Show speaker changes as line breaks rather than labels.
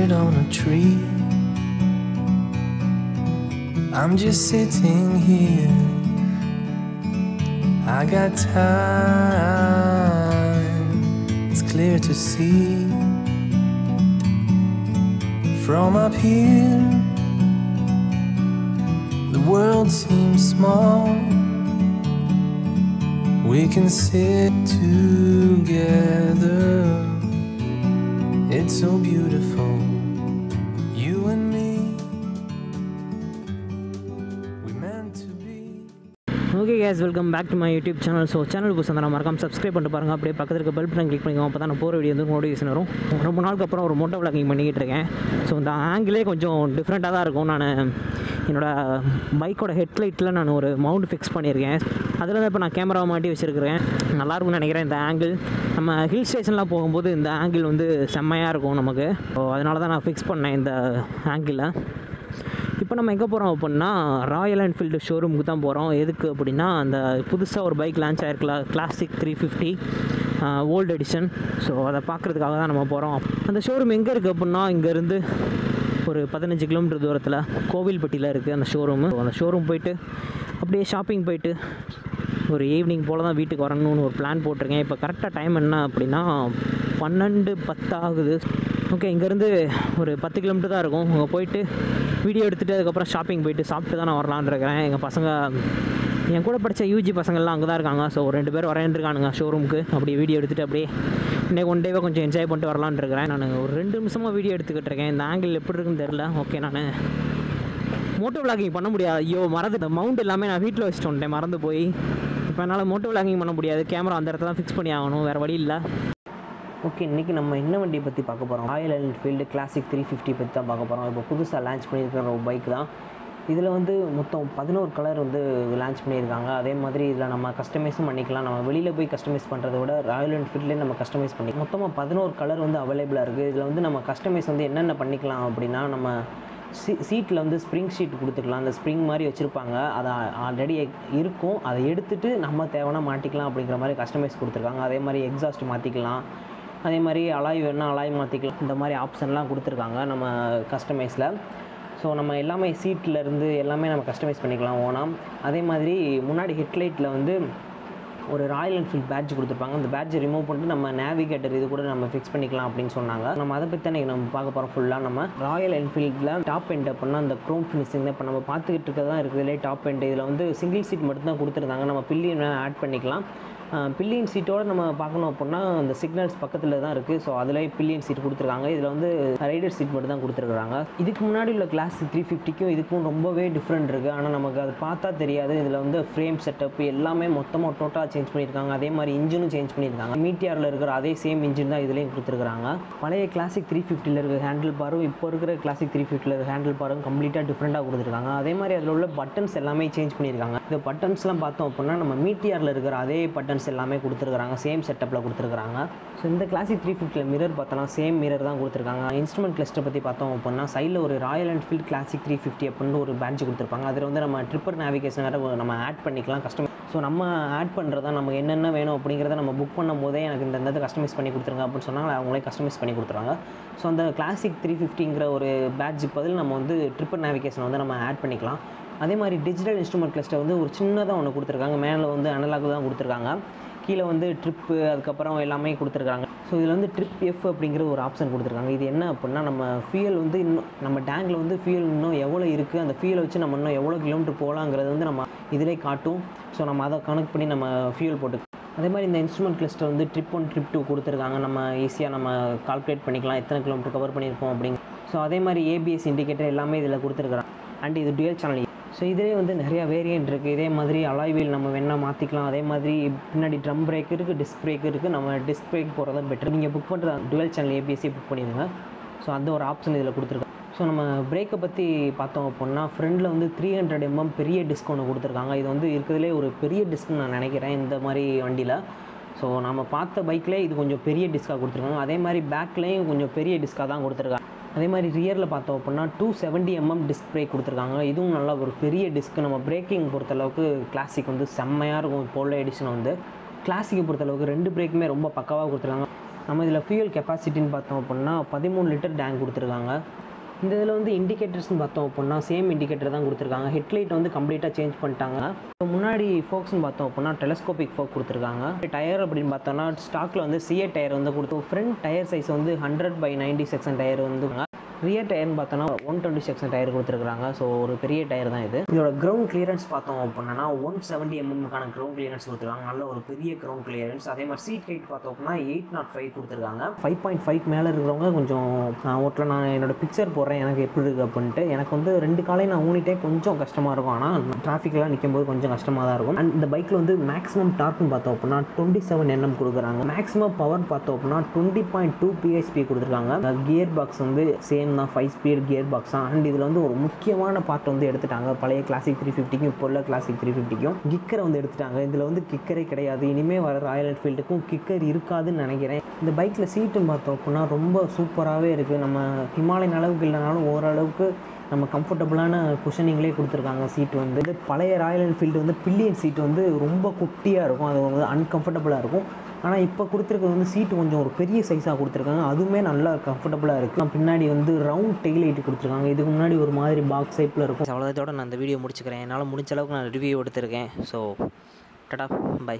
it on a tree. I'm just sitting here. I got time. It's clear to see. From up here, the world seems small. We can sit together. It's so beautiful, you and me. We meant to be.
Okay guys, welcome back to my YouTube channel. So channel க்கு சந்தன மறக்காம subscribe பண்ணிட்டு பாருங்க. அப்படியே பக்கத்துல இருக்க bell button click பண்ணிக்கோங்க. அப்பதான் நான் போற வீடியோ வந்து நோட்டிஃபிகேஷன் வரும். ரொம்ப நாளுக்கு அப்புறம் ஒரு மோட்டோ vlogging பண்ணிட்டு இருக்கேன். ஸோ இந்த ஆங்கிளே கொஞ்சம் டிஃப்ரெண்ட்டாக தான் இருக்கும். நான் என்னோட பைக்கோட ஹெட்லைட்டில் நான் ஒரு மவுண்ட் ஃபிக்ஸ் பண்ணியிருக்கேன். அதில் தான் இப்போ நான் கேமரா மாட்டி வச்சுருக்கிறேன். நல்லாயிருக்கும்னு நினைக்கிறேன் இந்த ஆங்கிள். நம்ம ஹில் ஸ்டேஷன்லாம் போகும்போது இந்த ஆங்கிள் வந்து செம்மையாக இருக்கும் நமக்கு. ஸோ அதனால தான் நான் ஃபிக்ஸ் பண்ணேன் இந்த ஆங்கிளில். இப்போ நம்ம எங்கே போகிறோம் அப்படின்னா ராயல் என்ஃபீல்டு ஷோரூமுக்கு தான் போகிறோம். எதுக்கு அப்படின்னா அந்த புதுசாக ஒரு பைக் லான்ச் ஆகிருக்கலாம், கிளாசிக் 350 ஓல்டு எடிஷன். ஸோ அதை பார்க்குறதுக்காக தான் நம்ம போகிறோம். அந்த ஷோரூம் எங்கே இருக்குது அப்படின்னா இங்கேருந்து ஒரு 15 கிலோமீட்டர் தூரத்தில் கோவில்பட்டியில் இருக்குது அந்த ஷோரூமு. அந்த ஷோரூம் போயிட்டு அப்படியே ஷாப்பிங் போயிட்டு ஒரு ஈவினிங் போல் தான் வீட்டுக்கு வரணும்னு ஒரு பிளான் போட்டிருக்கேன். இப்போ கரெக்டாக டைம் என்ன அப்படின்னா 12:10 ஆகுது. ஓகே, இங்கேருந்து ஒரு 10 கிலோமீட்டர் தான் இருக்கும். அங்கே போயிட்டு வீடியோ எடுத்துகிட்டு அதுக்கப்புறம் ஷாப்பிங் போயிட்டு சாப்பிட்டு தான் நான் வரலான்னு இருக்கிறேன். எங்கள் பசங்க என் கூட படித்த யூஜி பசங்கள்லாம் அங்கே தான் இருக்காங்க. ஸோ 2 பேர் வரேன்ருக்கானுங்க ஷோரூமுக்கு. அப்படியே வீடியோ எடுத்துகிட்டு அப்படியே இன்றைக்கி ஒன் டேவே கொஞ்சம் என்ஜாய் பண்ணிட்டு வரலான்னு இருக்கிறேன். நான் ஒரு 2 நிமிஷமாக வீடியோ எடுத்துக்கிட்டு இருக்கேன். இந்த ஆங்கிள் எப்படி இருக்குன்னு தெரில. ஓகே, நான் மோட்டோ விளாகிங் பண்ண முடியாது. ஐயோ மறந்து, இந்த மவுண்ட் எல்லாமே நான் வீட்டில் வச்சுட்டு வந்துட்டேன், மறந்து போய். இப்போ என்னால் மோட்டோ விளாகிங் பண்ண முடியாது. கேமரா அந்த இடத்துல தான் ஃபிக்ஸ் பண்ணி ஆகணும், வேறு வழி இல்லை. ஓகே, இன்றைக்கி நம்ம என்ன வண்டியை பற்றி பார்க்க போகிறோம்? ராயல் என்ஃபீல்டு கிளாசிக் 350 பற்றி தான் பார்க்க போகிறோம். இப்போ புதுசாக லான்ச் பண்ணியிருக்கிற ஒரு பைக் தான். இதில் வந்து மொத்தம் 11 கலர் வந்து லான்ச் பண்ணியிருக்காங்க. அதே மாதிரி இதில் நம்ம கஸ்டமைஸும் பண்ணிக்கலாம். நம்ம வெளியில் போய் கஸ்டமைஸ் பண்ணுறத விட ராயல் என்ஃபீல்ட்லேயே நம்ம கஸ்டமைஸ் பண்ணி மொத்தமாக 11 கலர் வந்து அவைலபிளாக இருக்குது. இதில் வந்து நம்ம கஸ்டமைஸ் வந்து என்னென்ன பண்ணிக்கலாம் அப்படின்னா, நம்ம சீட்டில் வந்து ஸ்ப்ரிங் ஷீட் கொடுத்துக்கலாம். அந்த ஸ்ப்ரிங் மாதிரி வச்சுருப்பாங்க, அது ஆல்ரெடி இருக்கும். அதை எடுத்துகிட்டு நம்ம தேவைன்னா மாட்டிக்கலாம் அப்படிங்கிற மாதிரி கஸ்டமைஸ் கொடுத்துருக்காங்க. அதே மாதிரி எக்ஸாஸ்ட் மாற்றிக்கலாம். அதே மாதிரி அலாய் வேணுன்னா அலாய் மாற்றிக்கலாம். இந்த மாதிரி ஆப்ஷன்லாம் கொடுத்துருக்காங்க நம்ம கஸ்டமைஸில். ஸோ நம்ம எல்லாமே சீட்லேருந்து எல்லாமே நம்ம கஸ்டமைஸ் பண்ணிக்கலாம் ஓனாக. அதே மாதிரி முன்னாடி ஹெட்லைட்டில் வந்து ஒரு ராயல் என்ஃபீல்ட் பேட்ஜ் கொடுத்துருப்பாங்க. அந்த பேட்ஜை ரிமூவ் பண்ணிட்டு நம்ம நேவிகேட்டர் இது கூட நம்ம ஃபிக்ஸ் பண்ணிக்கலாம் அப்படின்னு சொன்னாங்க. நம்ம அதை பற்றி தான் நம்ம பார்க்க போகிறோம் ஃபுல்லாக. நம்ம ராயல் என்ஃபீல்டில் டாப் எண்ட் அப்படின்னா அந்த க்ரோம் ஃபினிஷிங் தான் இப்போ நம்ம பார்த்துக்கிட்டு இருக்கிறது தான் இருக்குதுலே டாப் எண்ட். இதில் வந்து சிங்கிள் சீட் மட்டும்தான் கொடுத்துருந்தாங்க. நம்ம பில்லியன் ஆட் பண்ணிக்கலாம். பில்லியன் சீட்டோடு நம்ம பார்க்கணும் அப்படின்னா அந்த சிக்னல்ஸ் பக்கத்தில் தான் இருக்குது. ஸோ அதில் பில்லியன் சீட் கொடுத்துருக்காங்க. இதில் வந்து ரைடர் சீட் மட்டும் தான் கொடுத்துருக்குறாங்க. இதுக்கு முன்னாடி உள்ள கிளாசிக் 350க்கும் இதுக்கும் ரொம்பவே டிஃப்ரெண்ட் இருக்குது. ஆனால் நமக்கு அது பார்த்தா தெரியாது. இதில் வந்து ஃப்ரேம் செட்டப் எல்லாமே மொத்தமாக டோட்டலாக சேஞ்ச் பண்ணியிருக்காங்க. அதே மாதிரி இன்ஜினும் சேஞ்ச் பண்ணியிருக்காங்க. மீட்டியாரில் இருக்கிற அதே சேம் இன்ஜின் தான் இதுலேயும் கொடுத்துருக்காங்க. பழைய கிளாசிக் 350ல் இருக்கிற ஹேண்டில் பாரும் இப்போ இருக்கிற கிளாசிக் 350ல் இருக்கிற ஹேண்டில் பாரும் கம்ப்ளீட்டாக டிஃப்ரெண்ட்டாக கொடுத்துருக்காங்க. அதே மாதிரி அதில் உள்ள பட்டன்ஸ் எல்லாமே சேஞ்ச் பண்ணியிருக்காங்க. இந்த பட்டன்ஸ்லாம் பார்த்தோம் அப்படின்னா நம்ம மீட்டியாரில் இருக்கிற அதே பட்டன்ஸ் எல்லாமே கொடுத்துருக்காங்க, சேம் செட்டப்பில் கொடுத்துருக்காங்க. ஸோ இந்த கிளாசிக் 350ல மிரர் பார்த்தோன்னா சேம் மிரர் தான் கொடுத்துருக்காங்க. இன்ஸ்ட்ருமெண்ட் கிளஸ்டர் பற்றி பார்த்தோம் அப்படின்னா சைடில் ஒரு ராயல் என்ஃபீல்ட் கிளாசிக் 350 அப்படின்னு ஒரு பேட்ச் கொடுத்துருப்பாங்க. அதில் வந்து நம்ம ட்ரிப்பர் நேவிகேஷன் வேறு நம்ம ஆட் பண்ணிக்கலாம் கஸ்டமைஸ். ஸோ நம்ம ஆட் பண்ணுறதா நமக்கு என்னென்ன வேணும் அப்படிங்கிறத நம்ம புக் பண்ணும் போதே எனக்கு இந்த கஸ்டமைஸ் பண்ணி கொடுத்துருங்க அப்படின்னு சொன்னால் அவங்களே கஸ்டமைஸ் பண்ணி கொடுத்துருவாங்க. ஸோ அந்த கிளாசிக் 350ங்கிற ஒரு பேட்ஜுக்கு பதில் நம்ம வந்து ட்ரிப்பர் நேவிகேஷன் வந்து நம்ம ஆட் பண்ணிக்கலாம். அதே மாதிரி டிஜிட்டல் இன்ஸ்ட்ருமெண்ட் கிளஸ்டர் வந்து ஒரு சின்னதாக ஒன்று கொடுத்துருக்காங்க. மேலே வந்து அனலாக் தான் கொடுத்துருக்காங்க. கீழே வந்து ட்ரிப்பு அதுக்கப்புறம் எல்லாமே கொடுத்துருக்காங்க. ஸோ இதில் வந்து ட்ரிப் எஃப் அப்படிங்கிற ஒரு ஆப்ஷன் கொடுத்துருக்காங்க. இது என்ன அப்படின்னா நம்ம ஃபியூயல் வந்து இன்னும் நம்ம டேங்கில் வந்து ஃபியூயல் இன்னும் எவ்வளோ இருக்குது, அந்த ஃபியூயலை வச்சு நம்ம இன்னும் எவ்வளோ கிலோமீட்டர் போகலாங்கிறது வந்து நம்ம இதிலே காட்டும். ஸோ நம்ம அதை கனெக்ட் பண்ணி நம்ம ஃபியூயல் போட்டு அதே மாதிரி இந்த இன்ஸ்ட்ருமெண்ட் கிளஸ்டர் வந்து ட்ரிப் 1 ட்ரிப் 2 கொடுத்துருக்காங்க. நம்ம ஈஸியாக நம்ம கால்குலேட் பண்ணிக்கலாம் எத்தனை கிலோமீட்டர் கவர் பண்ணியிருக்கோம் அப்படிங்க. ஸோ அதே மாதிரி ஏபிஎஸ் இண்டிகேட்டர் எல்லாமே இதில் கொடுத்துருக்குறாங்க. அண்ட் இது டுவல் சேனல். ஸோ இதிலே வந்து நிறையா வேரியன்ட் இருக்குது. இதே மாதிரி அலாய் வீல் நம்ம வேணால் மாற்றிக்கலாம். அதே மாதிரி பின்னாடி ட்ரம் பிரேக் இருக்குது, டிஸ்க் பிரேக் இருக்குது. நம்ம டிஸ்க் பிரேக் போகிறது பெட்டர். நீங்கள் புக் பண்ணுற டுவல் சேனல் ஏபிஎஸ்ஸே புக் பண்ணிடுங்க. ஸோ அந்த ஒரு ஆப்ஷன் இதில் கொடுத்துருக்காங்க. ஸோ நம்ம பிரேக்கை பற்றி பார்த்தோம் அப்படின்னா ஃப்ரண்டில் வந்து 300 mm பெரிய டிஸ்க் ஒன்று கொடுத்துருக்காங்க. இது வந்து இருக்கிறதுலே ஒரு பெரிய டிஸ்க்னு நான் நினைக்கிறேன் இந்த மாதிரி வண்டியில். ஸோ நம்ம பார்த்த பைக்லேயே இது கொஞ்சம் பெரிய டிஸ்காக கொடுத்துருக்காங்க. அதே மாதிரி பேக்லேயும் கொஞ்சம் பெரிய டிஸ்காக தான் கொடுத்துருக்காங்க. அதே மாதிரி ரியரில் பார்த்தோம் அப்படின்னா 270 mm டிஸ்க் பிரேக் கொடுத்துருக்காங்க. இதுவும் நல்லா ஒரு பெரிய டிஸ்க். நம்ம பிரேக்கிங் பொறுத்தளவுக்கு கிளாசிக் வந்து செம்மையாக இருக்கும். இப்போ உள்ள எடிஷன் வந்து கிளாசிக்கை பொறுத்தளவுக்கு 2 பிரேக்குமே ரொம்ப பக்காவாக கொடுத்துருக்காங்க. நம்ம இதில் ஃபியூயல் கெப்பாசிட்டின்னு பார்த்தோம் அப்படின்னா 13 லிட்டர் டேங்க் கொடுத்துருக்காங்க. இந்த இதில் வந்து இண்டிகேட்டர்ஸ்னு பார்த்தோம் அப்படின்னா சேம் இண்டிகேட்டர் தான் கொடுத்துருக்காங்க. ஹெட்லைட் வந்து கம்ப்ளீட்டாக சேஞ்ச் பண்ணிட்டாங்க. இப்போ முன்னாடி ஃபோக்ஸ்னு பார்த்தோம் அப்படின்னா டெலஸ்கோபிக் ஃபோக் கொடுத்துருக்காங்க. டயர் அப்படின்னு பார்த்தோம்னா ஸ்டாக்கில் வந்து சிஏ டயர் வந்து கொடுத்து ஃப்ரண்ட் டயர் சைஸ் வந்து 100/90 செக்ஷன் டயர் வந்து ரியர் டயர்னு பார்த்தோன்னா 120 செக்ஷன் டயர் கொடுத்துருக்காங்க. ஸோ ஒரு பெரிய டயர் தான் இது. இதோட கிரவுண்ட் கிளியரன்ஸ் பார்த்தோம் அப்படின்னா 170 mm கிரவுண்ட் கிளியரன்ஸ் கொடுத்துருக்காங்க. நல்ல ஒரு பெரிய கிரவுண்ட் கிளியரன்ஸ். அதே மாதிரி சீட் ஹைட் பார்த்தோம் அப்படின்னா 805 கொடுத்துருக்காங்க. 5.5 மேலே இருக்கிறவங்க கொஞ்சம் ஓட்டில் நான் என்னோட பிக்சர் போடுறேன் எனக்கு எப்படி இருக்குது அப்படின்ட்டு. எனக்கு வந்து 2 காலையும் நான் ஊனிட்டே கொஞ்சம் கஷ்டமாக இருக்கும். ஆனால் டிராஃபிக்லாம் நிற்கும் போது கொஞ்சம் கஷ்டமாக தான் இருக்கும். அண்ட் இந்த பைக்கில் வந்து மேக்ஸிமம் டார்க்னு பார்த்தோம் அப்படின்னா 27 Nm கொடுக்குறாங்க. மேக்ஸிமம் பவர் பார்த்தோம் அப்படின்னா 20.2 PSP கொடுத்துருக்காங்க. கியர் பாக்ஸ் வந்து சேம் தான், 5 ஸ்பீட் கியர் பாக்ஸ் தான். அண்ட் இதில் வந்து ஒரு முக்கியமான பார்ட் வந்து எடுத்துட்டாங்க. பழைய கிளாசிக் 350க்கும் இப்போ உள்ள கிளாசிக் 350க்கும் கிக்கரை வந்து எடுத்துட்டாங்க. இதில் வந்து கிக்கரே கிடையாது. இனிமேல் வர ராயல் என்ஃபீல்டுக்கும் கிக்கர் இருக்காதுன்னு நினைக்கிறேன். இந்த பைக்கில் சீட்டுன்னு பார்த்தோம் அப்படின்னா ரொம்ப சூப்பராகவே இருக்குது. நம்ம ஹிமாலயன் அளவுக்கு இல்லைனாலும் ஓரளவுக்கு நம்ம கம்ஃபர்டபுளான குஷனிங்லேயே கொடுத்துருக்காங்க. சீட் வந்து பழைய ராயல் என்ஃபீல்டு வந்து பில்லியன் சீட் வந்து ரொம்ப குட்டியாக இருக்கும், அது வந்து அன்கம்ஃபர்டபுளாக இருக்கும். ஆனால் இப்போ கொடுத்துருக்கிறது வந்து சீட்டு கொஞ்சம் ஒரு பெரிய சைஸாக கொடுத்துருக்காங்க. அதுவுமே நல்லா கம்ஃபர்டபுளாக இருக்குது. பின்னாடி வந்து ரவுண்ட் டெயில் லைட் கொடுத்துருக்காங்க. இதுக்கு முன்னாடி ஒரு மாதிரி பாக்ஸ் ஷேப்பில் இருக்கும். அவ்வளோதோட நான் இந்த வீடியோ முடிச்சுக்கிறேன். என்னால் முடிஞ்ச அளவுக்கு நான் ரிவ்யூ எடுத்திருக்கேன். So tata by.